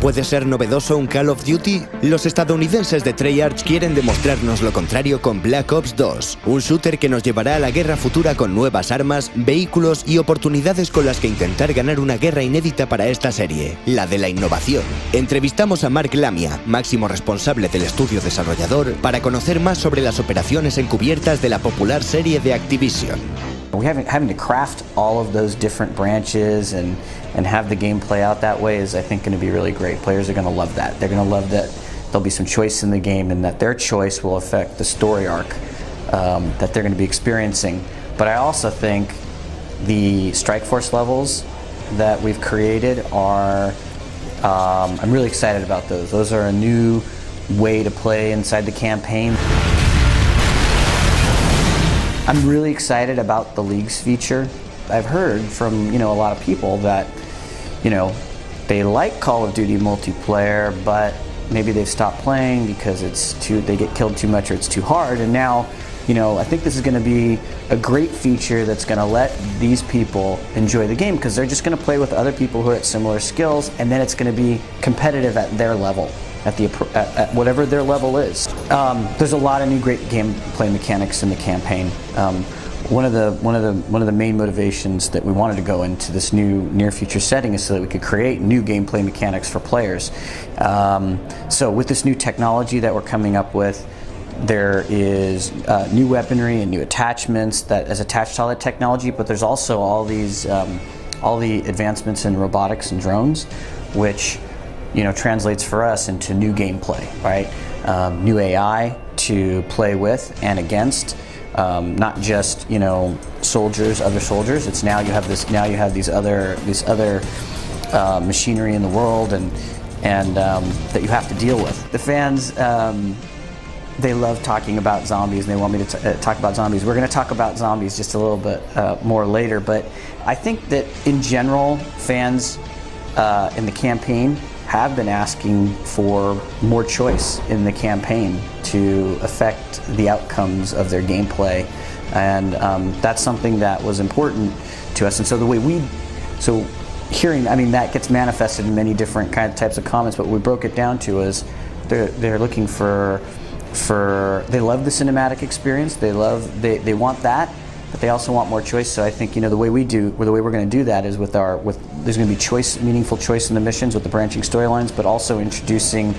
puede ser novedoso un Call of Duty? Los estadounidenses de Treyarch quieren demostrarnos lo contrario con Black Ops 2, un shooter que nos llevará a la guerra futura con nuevas armas, vehículos y oportunidades con las que intentar ganar una guerra inédita para esta serie, la de la innovación. Entrevistamos a Lamia, máximo responsable del estudio desarrollador, para conocer más sobre las operaciones encubiertas de la popular serie de Activision. Having to craft all of those different branches and have the game play out that way is, I think, going to be really great. Players are going to love that. They're going to love that there'll be some choice in the game and that their choice will affect the story arc that they're going to be experiencing. But I also think the Strike Force levels that we've created are, I'm really excited about those. Those are a new way to play inside the campaign. I'm really excited about the Leagues feature. I've heard from, a lot of people that, they like Call of Duty multiplayer, but maybe they've stopped playing because they get killed too much or it's too hard. And now, I think this is going to be a great feature that's going to let these people enjoy the game because they're just going to play with other people who are at similar skills, and then it's going to be competitive at their level. At whatever their level is. There's a lot of new great gameplay mechanics in the campaign. One of the main motivations that we wanted to go into this new near future setting is so that we could create new gameplay mechanics for players. So with this new technology that we're coming up with, there is new weaponry and new attachments that is attached to all that technology, but there's also all the advancements in robotics and drones, which translates for us into new gameplay, right? New AI to play with and against, not just soldiers, other soldiers. It's now you have this. Now you have these other machinery in the world and that you have to deal with. The fans. They love talking about zombies and they want me to talk about zombies. We're going to talk about zombies just a little bit more later, but I think that in general, fans in the campaign have been asking for more choice in the campaign to affect the outcomes of their gameplay, and that's something that was important to us. And so the way that gets manifested in many different types of comments, but what we broke it down to is they're looking for they love the cinematic experience, they want that, but they also want more choice. So I think the way we're going to do that is there's going to be meaningful choice in the missions with the branching storylines, but also introducing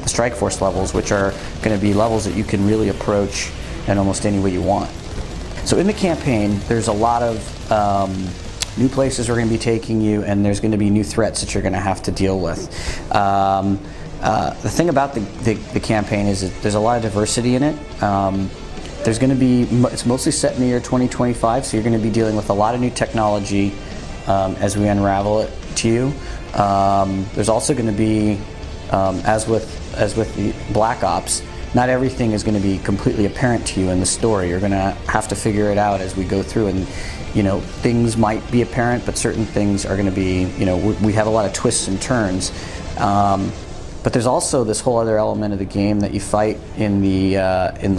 the Strike Force levels, which are going to be levels that you can really approach in almost any way you want. So in the campaign, there's a lot of new places we're going to be taking you, and there's going to be new threats that you're going to have to deal with. The thing about the campaign is that there's a lot of diversity in it. There's going to be, it's mostly set in the year 2025, so you're going to be dealing with a lot of new technology as we unravel it to you. There's also going to be, as with the Black Ops, not everything is going to be completely apparent to you in the story. You're going to have to figure it out as we go through, and things might be apparent, but certain things are going to be, we have a lot of twists and turns. But there's also this whole other element of the game that you fight in the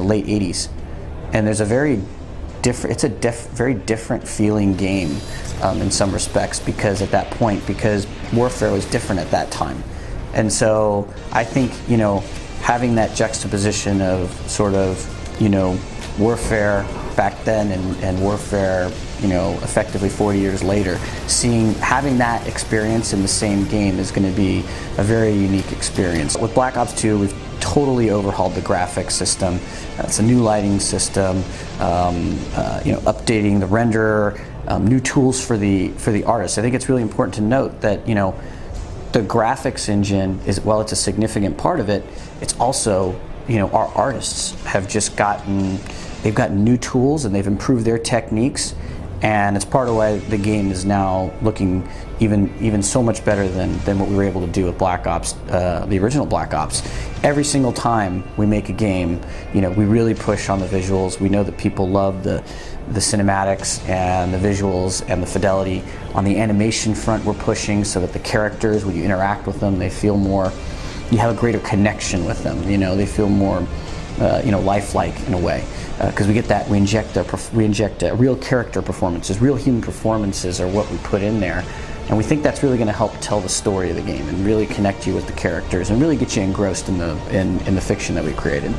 late 80s. And there's a very different feeling game in some respects, because at that point, because warfare was different at that time. And so I think, having that juxtaposition of sort of, warfare back then and warfare, effectively 40 years later, having that experience in the same game is going to be a very unique experience. With Black Ops 2, we've totally overhauled the graphics system. It's a new lighting system, updating the renderer, new tools for the artists. I think it's really important to note that the graphics engine is, while it's a significant part of it, it's also our artists have just gotten new tools and they've improved their techniques. And it's part of why the game is now looking even so much better than what we were able to do with Black Ops, the original Black Ops. Every single time we make a game, we really push on the visuals. We know that people love the cinematics and the visuals and the fidelity. On the animation front, we're pushing so that the characters, when you interact with them, they feel more, you have a greater connection with them. They feel more, lifelike in a way. Because we get that, we inject real character performances, real human performances are what we put in there. And we think that's really going to help tell the story of the game and really connect you with the characters and really get you engrossed in the fiction that we created.